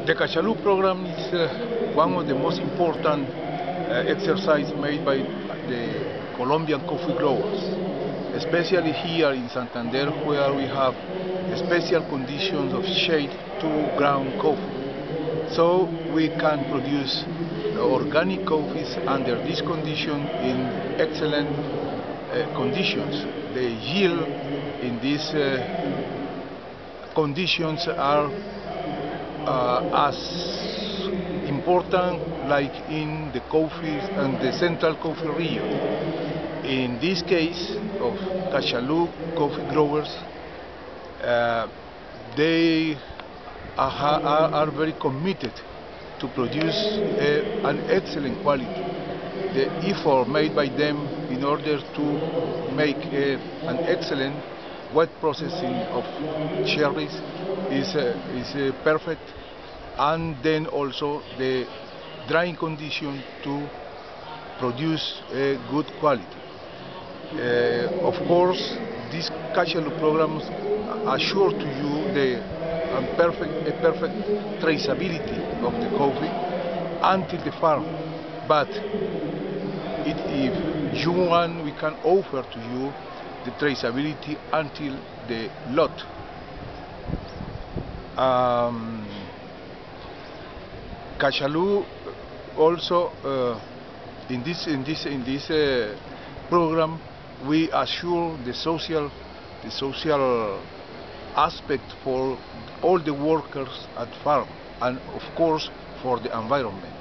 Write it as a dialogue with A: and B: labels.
A: The Cachalú program is one of the most important exercises made by the Colombian coffee growers, especially here in Santander, where we have special conditions of shade to ground coffee. So we can produce organic coffees under this condition in excellent conditions. The yield in these conditions are as important like in the coffee and the central coffee region. In this case of Cachalú coffee growers, they are very committed to produce an excellent quality. The effort made by them in order to make an excellent wet processing of cherries is perfect, and then also the drying condition to produce a good quality. Of course, these Cachalú programs assure to you the perfect traceability of the coffee until the farm. But if you want, we can offer to you the traceability until the lot. Cachalú also in this program we assure the social aspect for all the workers at farm, and of course for the environment.